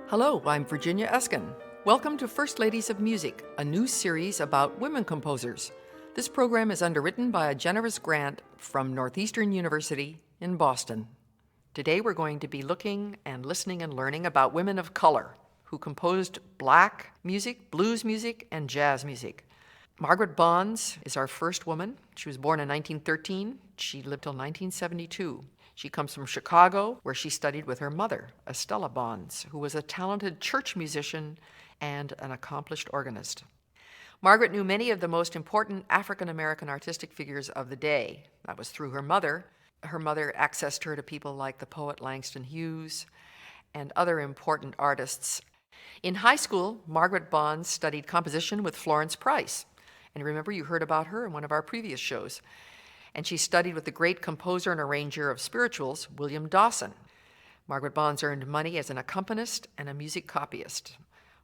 Hello, I'm Virginia Eskin. Welcome to First Ladies of Music, a new series about women composers. This program is underwritten by a generous grant from Northeastern University in Boston. Today we're going to be looking and listening and learning about women of color who composed black music, blues music, and jazz music. Margaret Bonds is our first woman. She was born in 1913. She lived till 1972. She comes from Chicago, where she studied with her mother, Estella Bonds, who was a talented church musician and an accomplished organist. Margaret knew many of the most important African-American artistic figures of the day. That was through her mother. Her mother accessed her to people like the poet Langston Hughes and other important artists. In high school, Margaret Bonds studied composition with Florence Price. And remember, you heard about her in one of our previous shows. And she studied with the great composer and arranger of spirituals, William Dawson. Margaret Bonds earned money as an accompanist and a music copyist.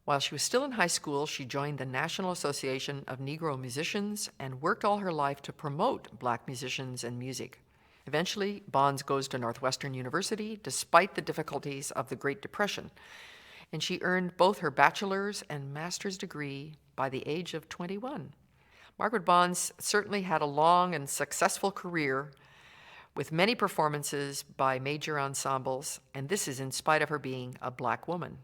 While she was still in high school, she joined the National Association of Negro Musicians and worked all her life to promote black musicians and music. Eventually, Bonds goes to Northwestern University despite the difficulties of the Great Depression, and she earned both her bachelor's and master's degree by the age of 21. Margaret Bonds certainly had a long and successful career with many performances by major ensembles, and this is in spite of her being a black woman.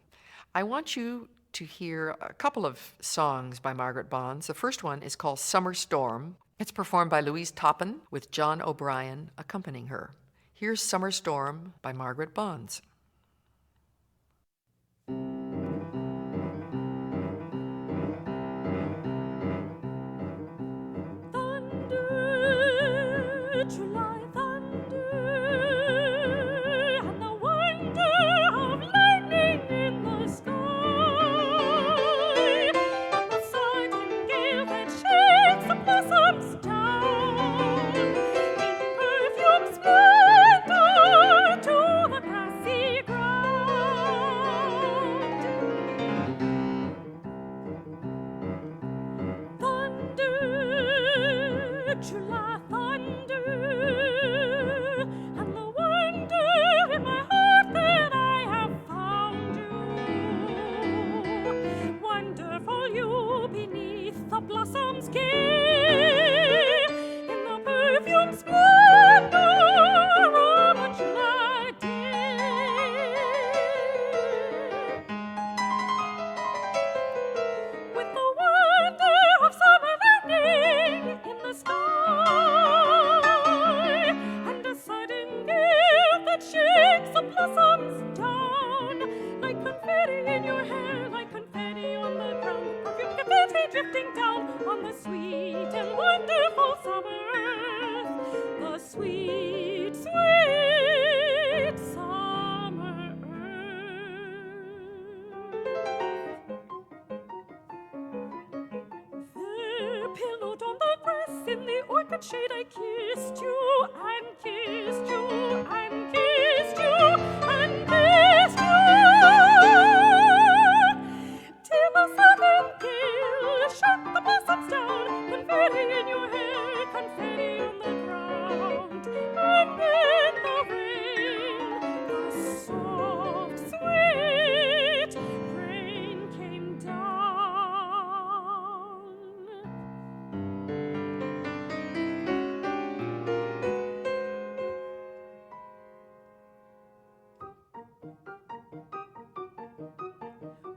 I want you to hear a couple of songs by Margaret Bonds. The first one is called Summer Storm. It's performed by Louise Toppin with John O'Brien accompanying her. Here's Summer Storm by Margaret Bonds. July thunder and the wonder of lightning in the sky, and the sudden gale that shakes the blossoms down in perfume splendor to the grassy ground. Thunder, July thunder. Blossoms gay in the perfume splendor of a July day, with the wonder of summer lightning in the sky, and a sudden gale that shakes the blossoms down, like confetti in your hair, like confetti on the ground, perfume confetti drifting down on the sweet and wonderful summer earth, the sweet, sweet summer earth. There, pillowed on the grass in the orchard shade, I kissed you and kissed you and kissed you and kissed you, till the sudden gale shook the blossoms down, confetti in your hair, confetti on the ground, and in the rain, the soft, sweet rain came down.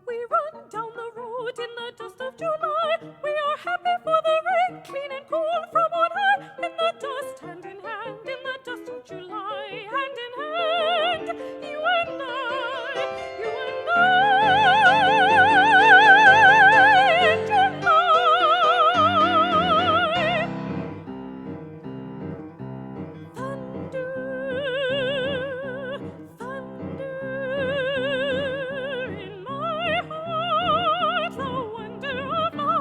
We run down the road in the dust of July. We are happy for the rain, clean and cool from on high. In the dust, hand in hand, in the dust of July, hand in hand, you and I, you and I, in July. Thunder, thunder in my heart, the wonder of love.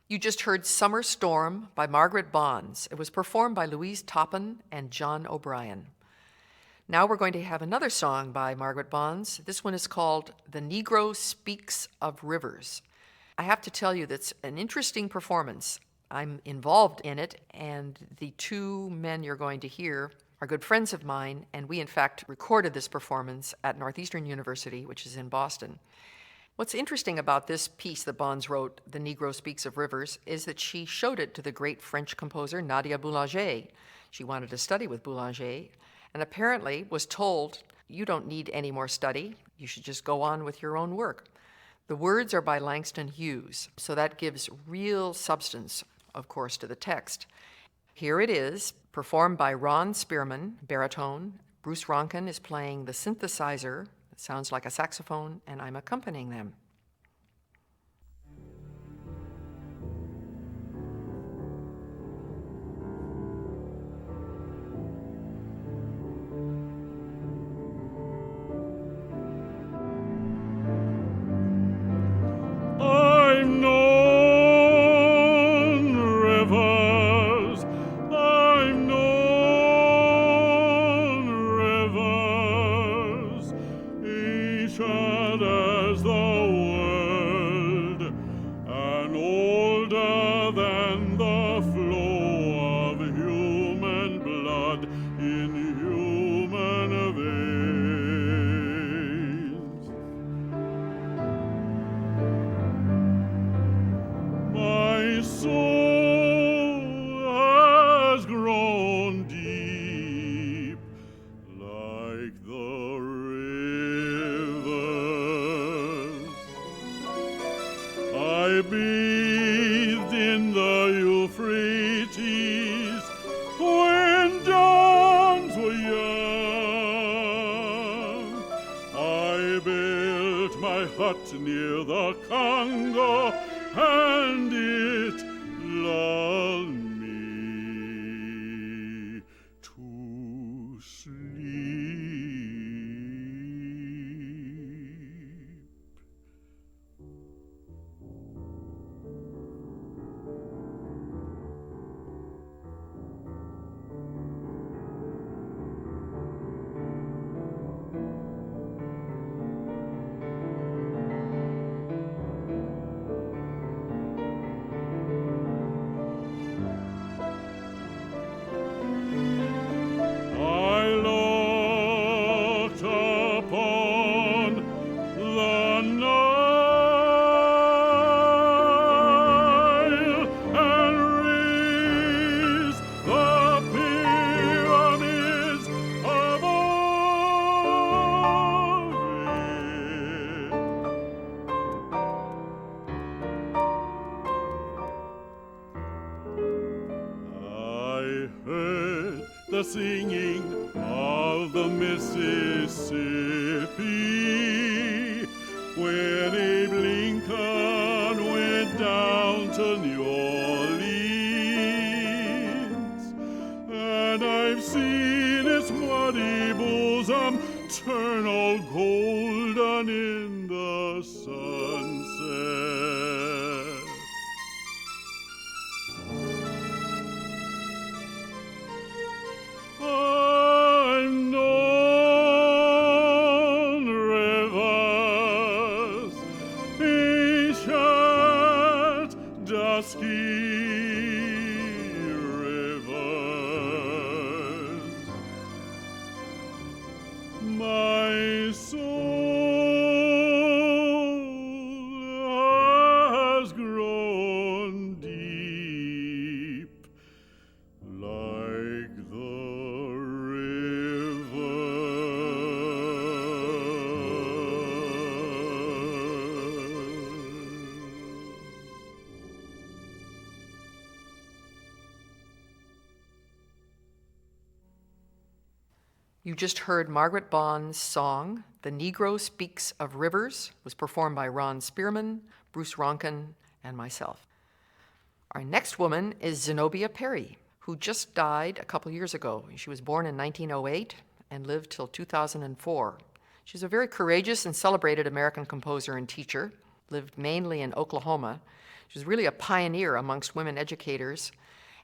You just heard Summer Storm by Margaret Bonds. It was performed by Louise Toppin and John O'Brien. Now we're going to have another song by Margaret Bonds. This one is called The Negro Speaks of Rivers. I have to tell you that's an interesting performance. I'm involved in it, and the two men you're going to hear are good friends of mine, and we in fact recorded this performance at Northeastern University, which is in Boston. What's interesting about this piece that Bonds wrote, The Negro Speaks of Rivers, is that she showed it to the great French composer Nadia Boulanger. She wanted to study with Boulanger, and apparently was told, you don't need any more study, you should just go on with your own work. The words are by Langston Hughes, so that gives real substance, of course, to the text. Here it is, performed by Ron Spearman, baritone. Bruce Ronkin is playing the synthesizer. It sounds like a saxophone, and I'm accompanying them. I've known rivers, I've known rivers, ancient as the world, and older than the flow of human blood in human veins. My soul has grown deep like the rivers. I bathed in the Euphrates when dawns were young. I built my hut near the Congo, and it lulled me to sleep. I looked upon the Nile and raised the pyramids above it. I heard the singing of the Mississippi when Abe Lincoln went down to New Orleans, and I've seen its muddy bosom turn all golden in the sunset. I've known rivers, ancient, dusky rivers. My soul has grown deep like the You just heard Margaret Bond's song, The Negro Speaks of Rivers, was performed by Ron Spearman, Bruce Ronkin, and myself. Our next woman is Zenobia Perry, who just died a couple years ago. She was born in 1908 and lived till 2004. She's a very courageous and celebrated American composer and teacher. lived mainly in Oklahoma. She was really a pioneer amongst women educators,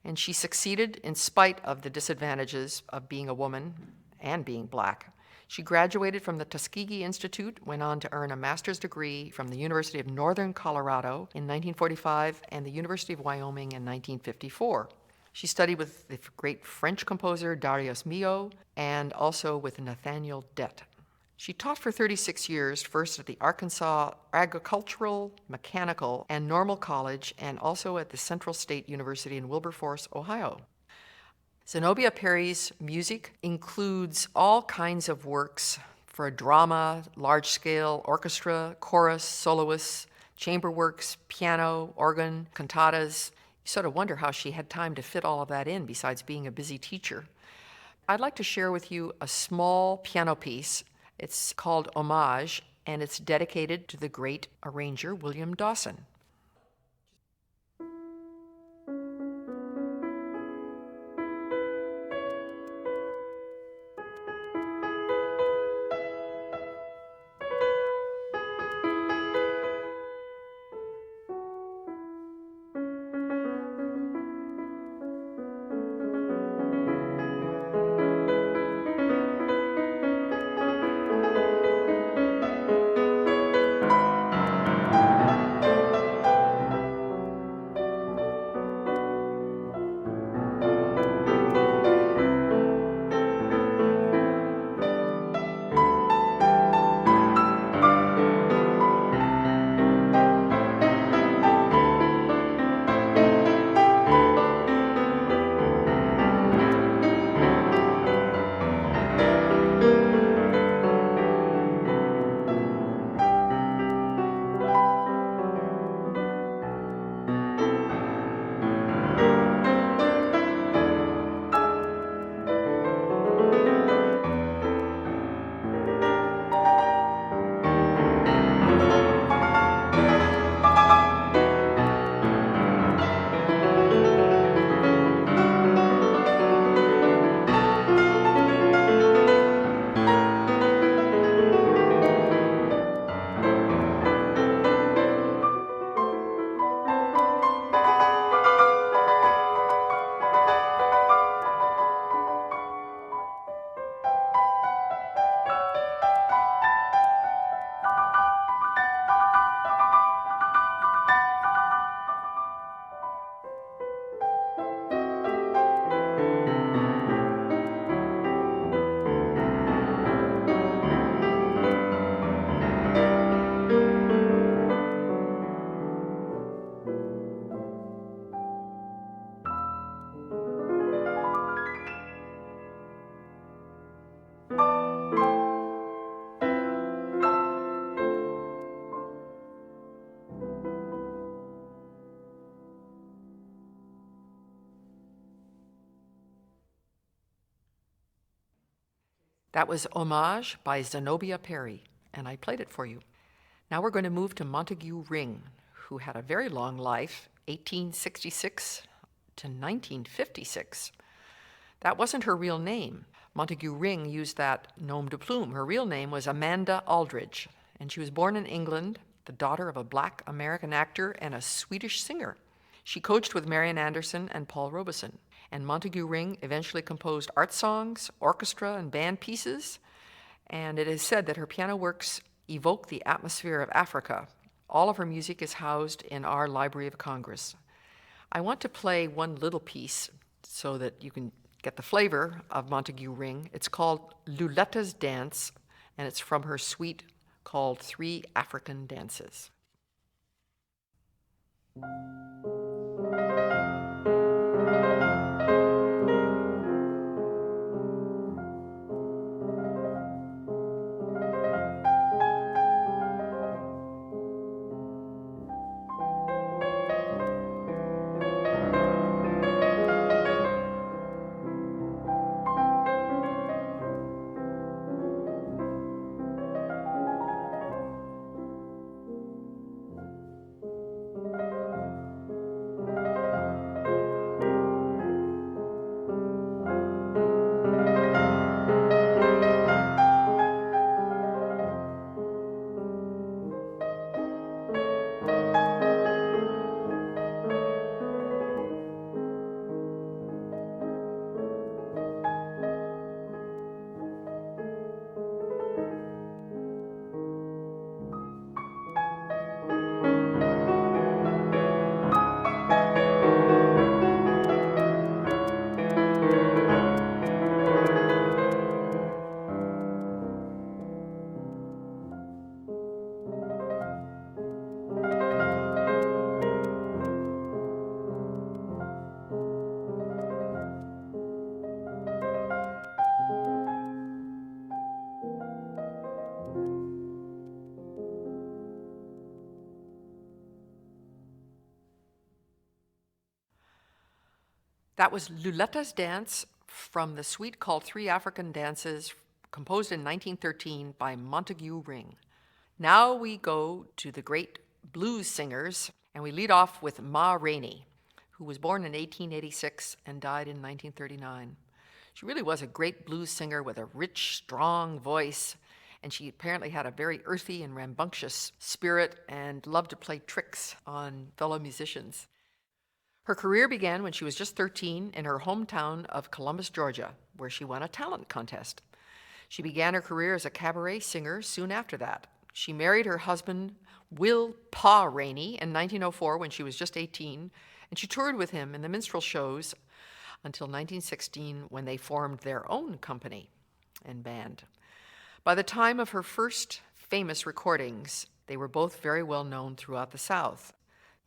and she succeeded in spite of the disadvantages of being a woman and being black. She graduated from the Tuskegee Institute, went on to earn a master's degree from the University of Northern Colorado in 1945 and the University of Wyoming in 1954. She studied with the great French composer Darius Milhaud and also with Nathaniel Dett. She taught for 36 years, first at the Arkansas Agricultural, Mechanical, and Normal College, and also at the Central State University in Wilberforce, Ohio. Zenobia Perry's music includes all kinds of works for drama, large-scale orchestra, chorus, soloists, chamber works, piano, organ, cantatas. You sort of wonder how she had time to fit all of that in besides being a busy teacher. I'd like to share with you a small piano piece. It's called Homage, and it's dedicated to the great arranger William Dawson. That was Homage by Zenobia Perry, and I played it for you. Now we're going to move to Montague Ring, who had a very long life, 1866 to 1956. That wasn't her real name. Montague Ring used that nom de plume. Her real name was Amanda Aldridge, and she was born in England, the daughter of a black American actor and a Swedish singer. She coached with Marian Anderson and Paul Robeson, and Montague Ring eventually composed art songs, orchestra, and band pieces, and it is said that her piano works evoke the atmosphere of Africa. All of her music is housed in our Library of Congress. I want to play one little piece so that you can get the flavor of Montague Ring. It's called Luleta's Dance, and it's from her suite called Three African Dances. That was Luleta's dance from the suite called Three African Dances, composed in 1913 by Montague Ring. Now we go to the great blues singers, and we lead off with Ma Rainey, who was born in 1886 and died in 1939. She really was a great blues singer with a rich, strong voice, and she apparently had a very earthy and rambunctious spirit and loved to play tricks on fellow musicians. Her career began when she was just 13 in her hometown of Columbus, Georgia, where she won a talent contest. She began her career as a cabaret singer soon after that. She married her husband, Will Pa Rainey, in 1904 when she was just 18, and she toured with him in the minstrel shows until 1916 when they formed their own company and band. By the time of her first famous recordings, they were both very well known throughout the South.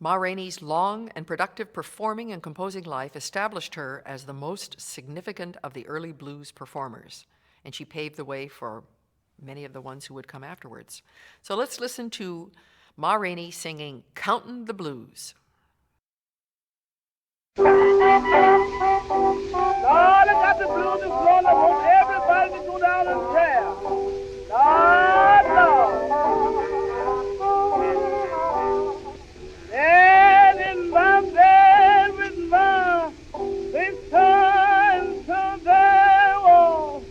Ma Rainey's long and productive performing and composing life established her as the most significant of the early blues performers, and she paved the way for many of the ones who would come afterwards. So let's listen to Ma Rainey singing Countin' the Blues. Lord, I got the blues this morning. I want everybody to go down and prayer. Lord, Lord. And in my bed with my big son to the wall.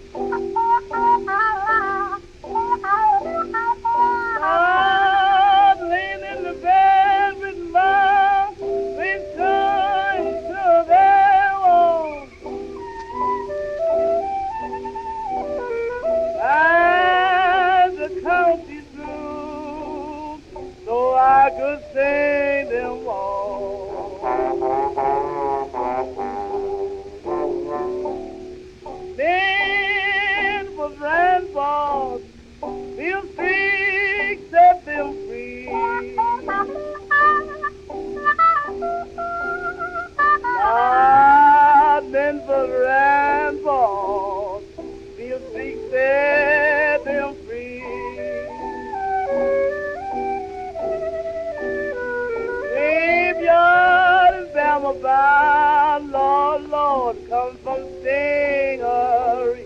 Lord, laying in the bed with my big son to the wall. And the county blues, so I could sing them all. Then was grandpa's, he'll speak, set them free. I've been for grandpa's, he'll speak, set them free. Graveyard is Bama bound, Lord, Lord, come from Stingery.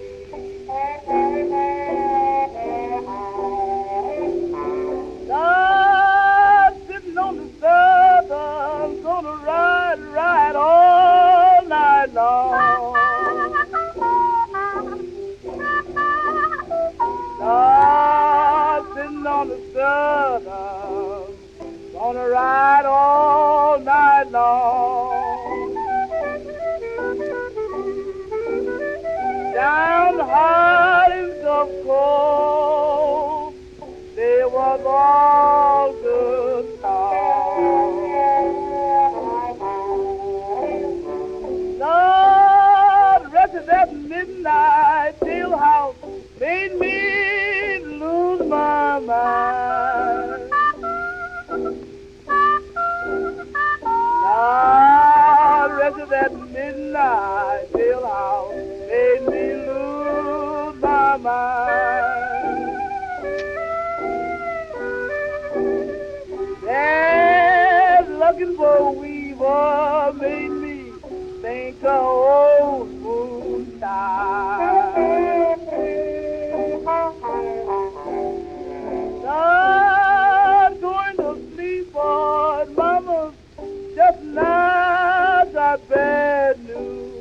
Lord, sitting on the southern, gonna ride all night long. Lord, sitting on the southern, gonna ride all night long. Down the Highlands of cold, there was all good song. Lord, the rest of that midnight jailhouse made me lose my mind. Lord, the rest of that midnight jailhouse made me lose my mind. There's looking for a weaver made me think of old moonshine. Not going to sleep, but mama's just now got bad news.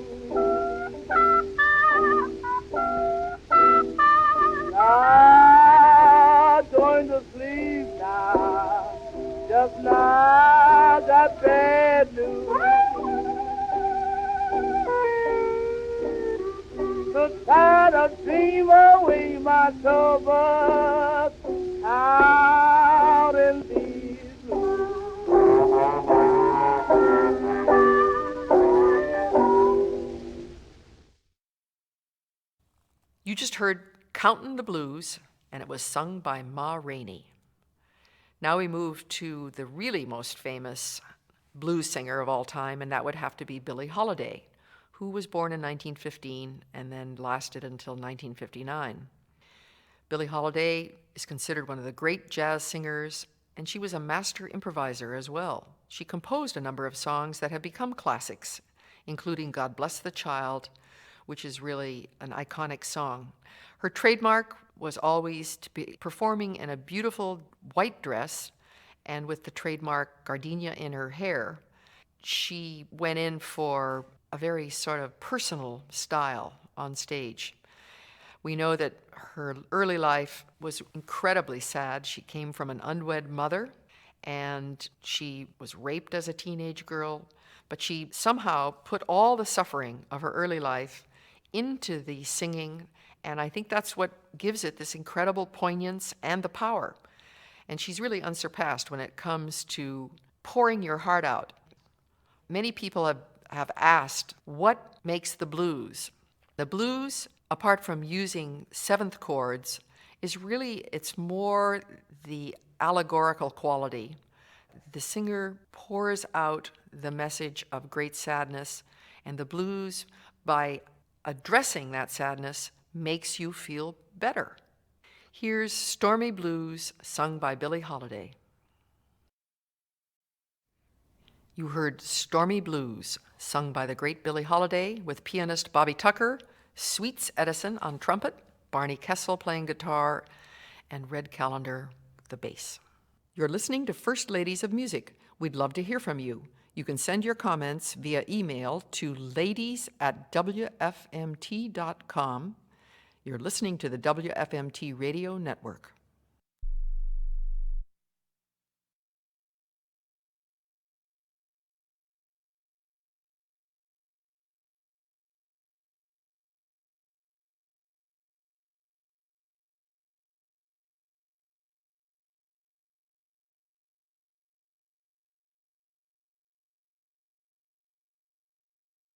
Not going to sleep now, just now got bad news. So tired of dream away my troubles out in these blues. You just heard Countin' the Blues, and it was sung by Ma Rainey. Now we move to the really most famous blues singer of all time, and that would have to be Billie Holiday, who was born in 1915 and then lasted until 1959. Billie Holiday is considered one of the great jazz singers, and she was a master improviser as well. She composed a number of songs that have become classics, including God Bless the Child, which is really an iconic song. Her trademark was always to be performing in a beautiful white dress and with the trademark gardenia in her hair. She went in for a very sort of personal style on stage. We know that her early life was incredibly sad. She came from an unwed mother, and she was raped as a teenage girl, but she somehow put all the suffering of her early life into the singing, and I think that's what gives it this incredible poignance and the power. And she's really unsurpassed when it comes to pouring your heart out. Many people have asked, what makes the blues? The blues, apart from using seventh chords, it's more the allegorical quality. The singer pours out the message of great sadness, and the blues, by addressing that sadness, makes you feel better. Here's Stormy Blues, sung by Billie Holiday. You heard Stormy Blues, sung by the great Billie Holiday, with pianist Bobby Tucker, Sweets Edison on trumpet, Barney Kessel playing guitar, and Red Callender, the bass. You're listening to First Ladies of Music. We'd love to hear from you. You can send your comments via email to ladies@wfmt.com. You're listening to the WFMT Radio Network.